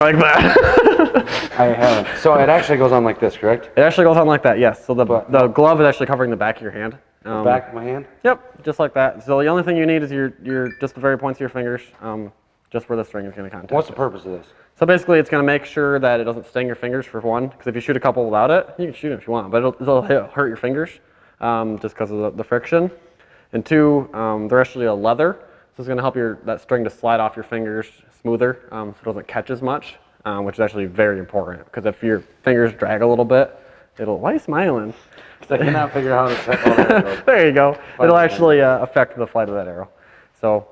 like that. I haven't. So it actually goes on like this, correct? It actually goes on like that, yes. So the glove is actually covering the back of your hand. The back of my hand? Yep, just like that. So the only thing you need is just the very points of your fingers, just where the string is going to contact. What's the purpose of this? So basically, it's going to make sure that it doesn't sting your fingers, for one, because if you shoot a couple without it, you can shoot them if you want, but it'll hurt your fingers just because of the friction. And two, they're actually a leather, so it's going to help that string to slide off your fingers smoother, so it doesn't catch as much, which is actually very important, because if your fingers drag a little bit, why are you smiling? Because I cannot figure out how to set all that. There you go. It'll actually affect the flight of that arrow. So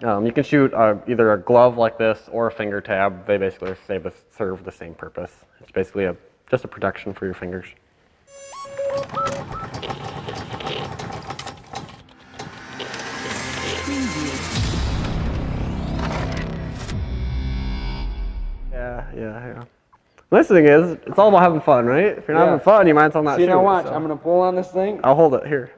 you can shoot either a glove like this or a finger tab. They basically serve the same purpose. It's basically just a protection for your fingers. Yeah. The nice thing is, it's all about having fun, right? If you're not having fun, you might as well not shoot. See, now watch. So. I'm going to pull on this thing. I'll hold it here.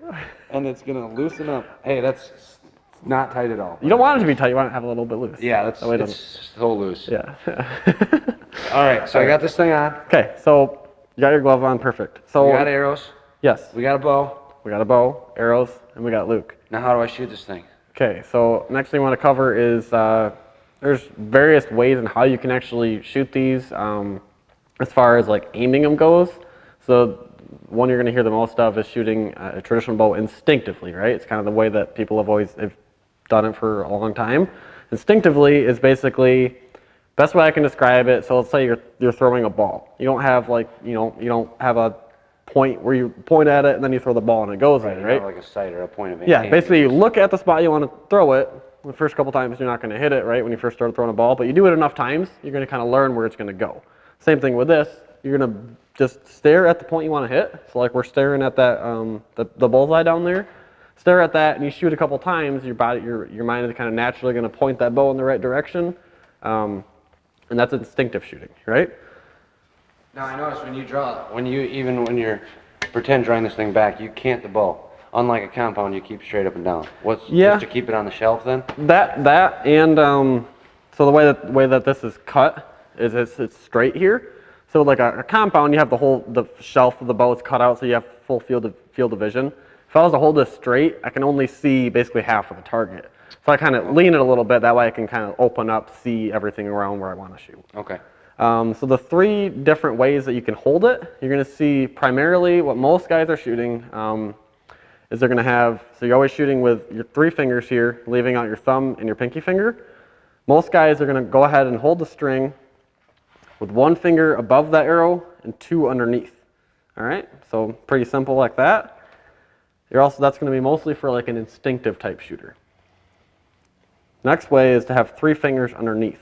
And it's going to loosen up. Hey, that's not tight at all. You don't want it to be tight. You want it to have a little bit loose. Yeah, it's so loose. Yeah. All right, so I got this thing on. Okay, so you got your glove on, perfect. So we got arrows. Yes. We got a bow. We got a bow, arrows, and we got Luke. Now how do I shoot this thing? Okay, so next thing we want to cover is there's various ways in how you can actually shoot these as far as like aiming them goes. So one you're going to hear the most of is shooting a traditional bow instinctively, right? It's kind of the way that people have done it for a long time. Instinctively is basically best way I can describe it. So let's say you're throwing a ball. You don't have you don't have a point where you point at it and then you throw the ball and it goes in, right? Like a sight or a point of aim. Yeah, basically you look at the spot you want to throw it. The first couple times you're not going to hit it, right, when you first start throwing a ball, but you do it enough times, you're going to kind of learn where it's going to go. Same thing with this. You're going to just stare at the point you want to hit. So like we're staring at that the bullseye down there. Stare at that and you shoot a couple times, your mind is kind of naturally going to point that bow in the right direction. And that's instinctive shooting, right? Now I notice when you're pretend drawing this thing back, you cant the bow. Unlike a compound, you keep straight up and down. Just to keep it on the shelf then? That and so the way that this is cut is it's straight here. So like a compound, you have the shelf of the bow is cut out, so you have full field of vision. If I was to hold this straight, I can only see basically half of the target. So I kind of lean it a little bit. That way I can kind of open up, see everything around where I want to shoot. Okay. So the three different ways that you can hold it, you're going to see primarily what most guys are shooting is they're going to have, so you're always shooting with your three fingers here, leaving out your thumb and your pinky finger. Most guys are going to go ahead and hold the string with one finger above that arrow and two underneath. All right, so pretty simple like that. That's going to be mostly for like an instinctive type shooter. Next way is to have three fingers underneath.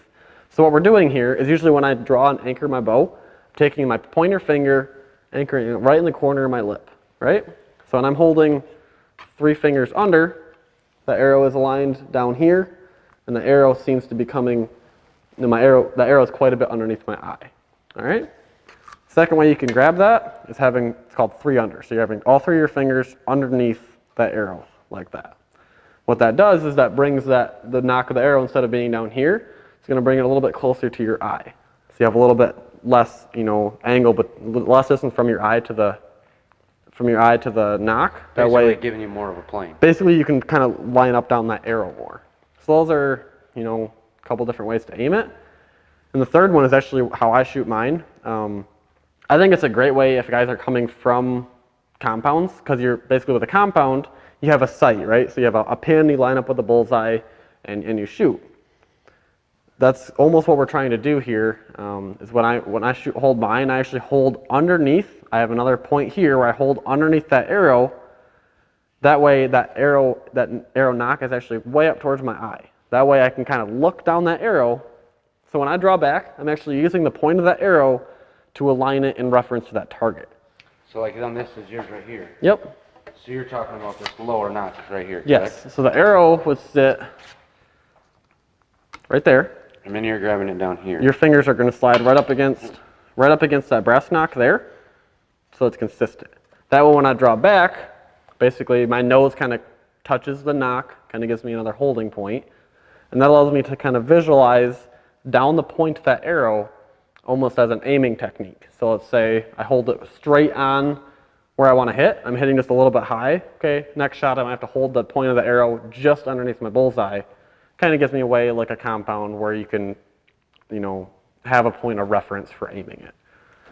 So what we're doing here is usually when I draw and anchor my bow, I'm taking my pointer finger, anchoring it right in the corner of my lip, right? So when I'm holding three fingers under, the arrow is aligned down here, and the arrow seems to be coming, the arrow is quite a bit underneath my eye, all right? Second way you can grab that is it's called three under. So you're having all three of your fingers underneath that arrow, like that. What that does is that brings the knock of the arrow, instead of being down here, it's going to bring it a little bit closer to your eye. So you have a little bit less, angle, but less distance from your eye to the knock. That way, giving you more of a plane. Basically, you can kind of line up down that arrow more. So those are, a couple different ways to aim it. And the third one is actually how I shoot mine. I think it's a great way if guys are coming from compounds, because you're basically with a compound, you have a sight, right? So you have a pin, you line up with a bullseye, and you shoot. That's almost what we're trying to do here. Is when I hold mine, I actually hold underneath. I have another point here where I hold underneath that arrow. That way, that arrow knock is actually way up towards my eye. That way, I can kind of look down that arrow. So when I draw back, I'm actually using the point of that arrow to align it in reference to that target. So like on this is yours right here. Yep. So you're talking about this lower notch right here, correct? Yes. So the arrow would sit right there. And then you're grabbing it down here. Your fingers are going to slide right up against that brass knock there, so it's consistent. That way when I draw back, basically my nose kind of touches the knock, kind of gives me another holding point, and that allows me to kind of visualize down the point of that arrow almost as an aiming technique. So let's say I hold it straight on where I want to hit. I'm hitting just a little bit high. Okay, next shot I might have to hold the point of the arrow just underneath my bullseye. Kind of gives me away like a compound where you can, you know, have a point of reference for aiming it.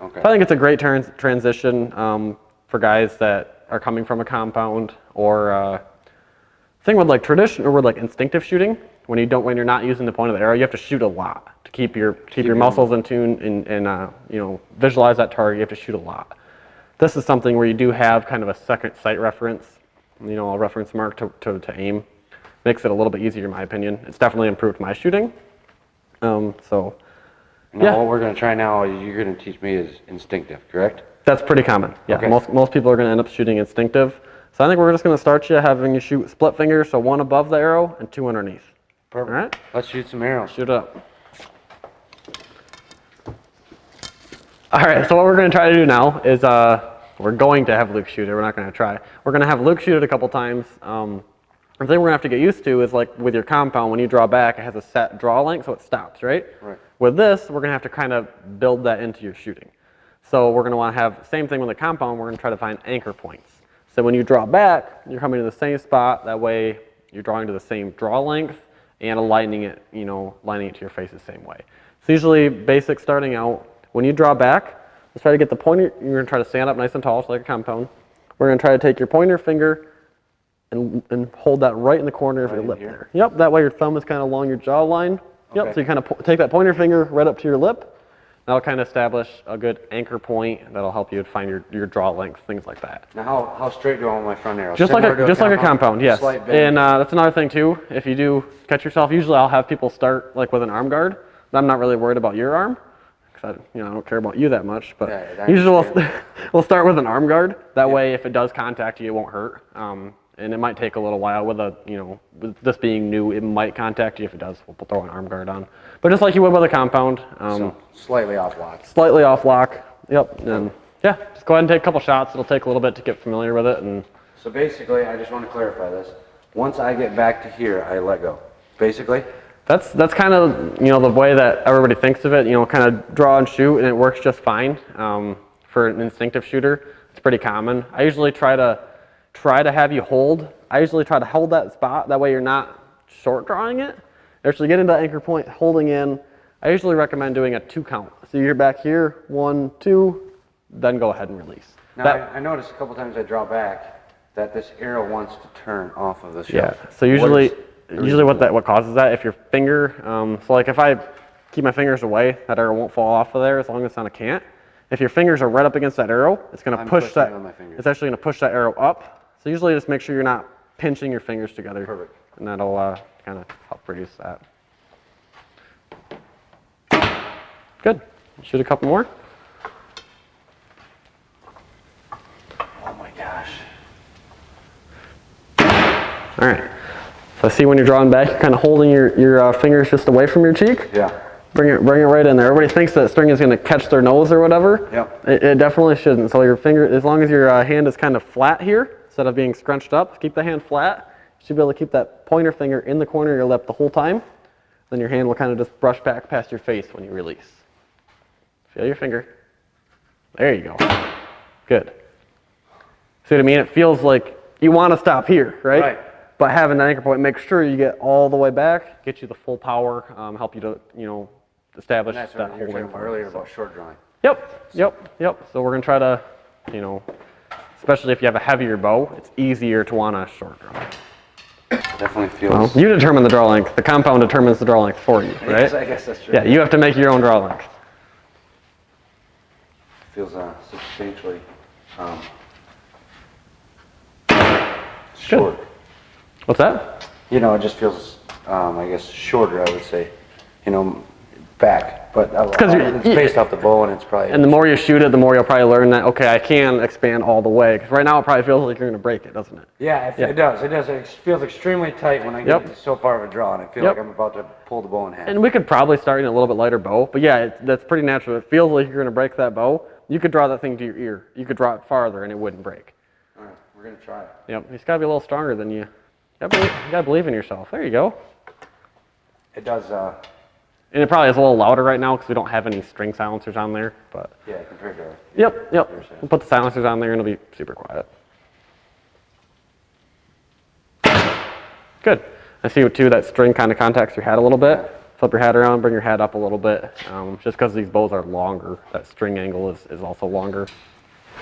Okay. So I think it's a great transition for guys that are coming from a compound, or thing with like traditional or with like instinctive shooting. When you're not using the point of the arrow, you have to shoot a lot to keep your muscles in tune and you know, visualize that target. You have to shoot a lot. This is something where you do have kind of a second sight reference, you know, a reference mark to aim. Makes it a little bit easier in my opinion. It's definitely improved my shooting. So. Now, Yeah. what we're going to try now, you're going to teach me is instinctive, correct? That's pretty common. Yeah, Okay. most people are going to end up shooting instinctive. So I think we're just going to start you having you shoot split fingers, so one above the arrow and two underneath. Perfect. All right? Let's shoot some arrows. Shoot it up. All right, so what we're going to try to do now is we're going to have Luke shoot it. We're not going to try. We're going to have Luke shoot it a couple times. The thing we're going to have to get used to is like with your compound, when you draw back, it has a set draw length, so it stops, right? Right. With this, we're going to have to kind of build that into your shooting. So we're going to want to have the same thing with the compound. We're going to try to find anchor points. So when you draw back, you're coming to the same spot. That way, you're drawing to the same draw length and aligning it, you know, lining it to your face the same way. So usually, basic starting out, when you draw back, let's try to get the pointer. You're going to try to stand up nice and tall, so like a compound. We're going to try to take your pointer finger and hold that right in the corner of your lip there. Yep, that way your thumb is kind of along your jawline. Yep, Okay. so you kind of take that pointer finger right up to your lip. That'll kind of establish a good anchor point that'll help you find your draw length, things like that. Now, how straight do I want my front arrow? Just like a compound, yes. Slight bend. And that's another thing too. If you do catch yourself, usually I'll have people start like with an arm guard. I'm not really worried about your arm, because I don't care about you that much. But Yeah, I usually we'll start with an arm guard. That way, if it does contact you, it won't hurt. And it might take a little while with with this being new, it might contact you. If it does, we'll throw an arm guard on. But just like you would with a compound, So, slightly off lock. slightly off lock. Yep. And yeah, just go ahead and take a couple shots. It'll take a little bit to get familiar with it. And So basically, I just want to clarify this. Once I get back to here, I let go. Basically? that's kind of the way that everybody thinks of it. Kind of draw and shoot, and it works just fine. For an instinctive shooter, it's pretty common. I usually try to have you hold. I usually try to hold that spot. That way you're not short drawing it. Actually get into that anchor point, holding in. I usually recommend doing a 2 count. So you're back here, 1, 2, then go ahead and release. Now, I noticed a couple times I draw back that this arrow wants to turn off of the Yeah. shelf. So usually what causes that, if your finger, so like if I keep my fingers away, that arrow won't fall off of there as long as it's on a cant. If your fingers are right up against that arrow, it's going to push pushing that. it on my fingers. It's actually going to push that arrow up. So usually just make sure you're not pinching your fingers together. Perfect. And that'll kind of help reduce that. Good. Shoot a couple more. Oh my gosh. All right. So see when you're drawing back, you're kind of holding your fingers just away from your cheek. Yeah. Bring it right in there. Everybody thinks that string is going to catch their nose or whatever. Yep. It definitely shouldn't. So your finger, as long as your hand is kind of flat here, instead of being scrunched up, keep the hand flat. You should be able to keep that pointer finger in the corner of your lip the whole time. Then your hand will kind of just brush back past your face when you release. Feel your finger. There you go. Good. See what I mean? It feels like you want to stop here, right? Right. But having that anchor point, make sure you get all the way back, get you the full power, help you to, establish And that's that what you were holding talking about point. earlier about short drawing. Yep. So we're going to try to, especially if you have a heavier bow, it's easier to want to short draw. Definitely Well, feels. you determine the draw length. The compound determines the draw length for you, right? I guess that's true. Yeah, you have to make your own draw length. Feels substantially short. What's that? It just feels, I guess, shorter, I would say. Back. But it's based off the bow, and it's probably. And the more you shoot it, the more you'll probably learn that, okay, I can expand all the way. Because right now it probably feels like you're going to break it, doesn't it? Yeah, it does. It does. It feels extremely tight when I get so far of a draw, and I feel Yep. like I'm about to pull the bow in half. And we could probably start in a little bit lighter bow. But yeah, that's pretty natural. It feels like you're going to break that bow. You could draw that thing to your ear. You could draw it farther and it wouldn't break. All right, we're gonna try it. Yep, you just got to be a little stronger than you. You got to believe in yourself. There you go. It does. And it probably is a little louder right now because we don't have any string silencers on there, but. Yeah, compared to. Yep. We'll put the silencers on there and it'll be super quiet. Good. I see too that string kind of contacts your head a little bit. Flip your head around, bring your head up a little bit. Just because these bows are longer, that string angle is also longer.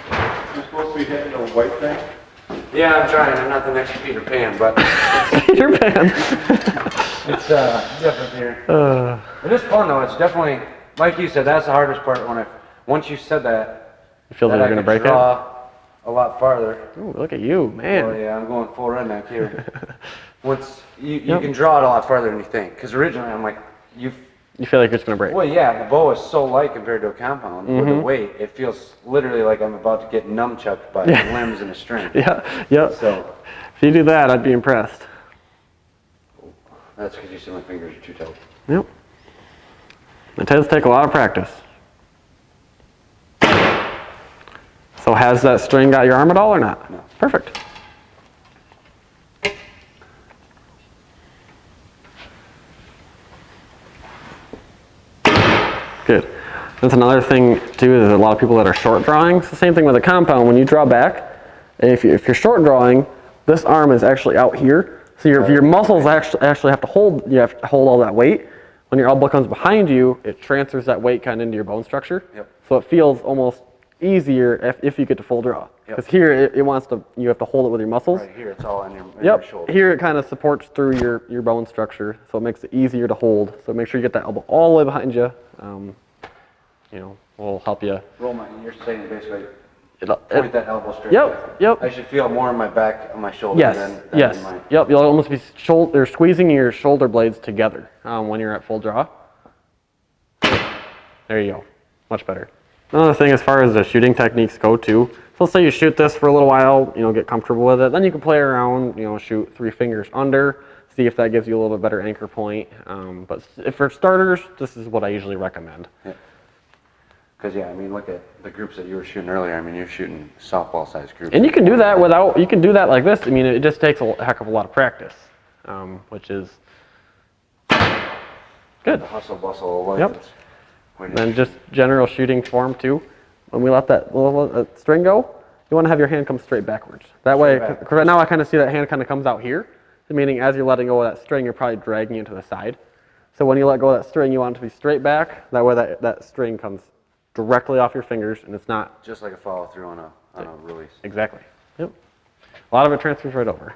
You're supposed to be hitting the white thing? Yeah, I'm trying. I'm not the next Peter Pan, but Peter Pan. it's different here. It is fun though. It's definitely, like you said, that's the hardest part. Once you said that, You feel like you're gonna break it? A lot farther. Ooh, look at you, man. Oh yeah, I'm going full redneck here. Once you can draw it a lot farther than you think. Because originally I'm like, You feel like it's gonna break. well, yeah, the bow is so light compared to a compound. With the weight, it feels literally like I'm about to get nunchucked by limbs and a string. Yeah. So If you do that, I'd be impressed. that's because you see my fingers are too tight. Yep. It does take a lot of practice. So has that string got your arm at all or not? No. Perfect. Good. That's another thing too, is a lot of people that are short drawing. It's the same thing with a compound. When you draw back, if you're short drawing, this arm is actually out here. So your muscles actually have to hold, you have to hold all that weight. When your elbow comes behind you, it transfers that weight kind of into your bone structure. Yep. So it feels almost easier if you get to full draw. Because here it wants to, you have to hold it with your muscles. Right here, it's all on your shoulder. Here it kind of supports through your bone structure, so it makes it easier to hold. So make sure you get that elbow all the way behind you. You know, will help you. Roll my. You're saying basically Point point that elbow straight. Yep. back. I should feel more in my back, on my shoulder. Yes. Than Yes. in my. Yep. You'll almost be squeezing your shoulder blades together when you're at full draw. There you go. Much better. Another thing, as far as the shooting techniques go too. So let's say you shoot this for a little while, you know, get comfortable with it. Then you can play around, you know, shoot 3 fingers under, see if that gives you a little bit better anchor point. But if for starters, this is what I usually recommend. Because yeah, I mean, look at the groups that you were shooting earlier. I mean, you're shooting softball-sized groups. And you can do that you can do that like this. I mean, it just takes a heck of a lot of practice, which is good. The hustle bustle of life. Yep. And then just general shooting form too. When we let that little string go, you want to have your hand come straight backwards. That way, because right now I kind of see that hand kind of comes out here, meaning as you're letting go of that string, you're probably dragging it to the side. So when you let go of that string, you want it to be straight back. That way that string comes directly off your fingers and it's not. Just like a follow through on a release. Exactly. Yep. A lot of it transfers right over.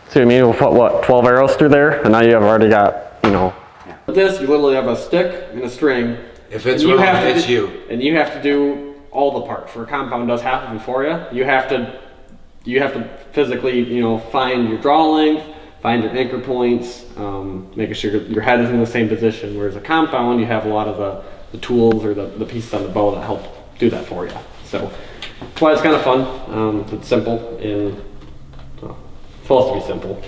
So I mean, we'll put what, 12 arrows through there, and now you have already got, you know. With this, you literally have a stick and a string. If it's wrong, it's you. And you have to do all the parts. Where a compound does half of it for you. You have to physically, you know, find your draw length, find your anchor points, making sure your head is in the same position. Whereas a compound, you have a lot of the tools or the pieces on the bow that help do that for you. So that's why it's kind of fun. It's simple and supposed to be simple.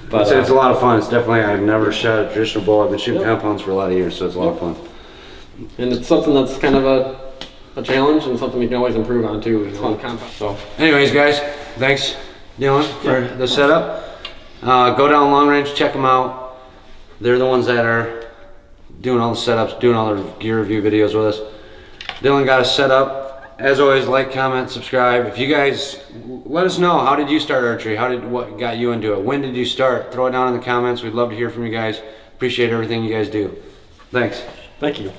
But It's a lot of fun. It's definitely, I've never shot a traditional bow. I've been shooting compounds for a lot of years, so it's a lot of fun. And it's something that's kind of a challenge and something you can always improve on too. It's on compound. So Anyways, guys, thanks, Dylan, for the setup. Go down Long Range, check them out. They're the ones that are doing all the setups, doing all the gear review videos with us. Dylan got us set up. As always, like, comment, subscribe. If you guys, let us know, how did you start archery? What got you into it? When did you start? Throw it down in the comments. We'd love to hear from you guys. Appreciate everything you guys do. Thanks. thank you.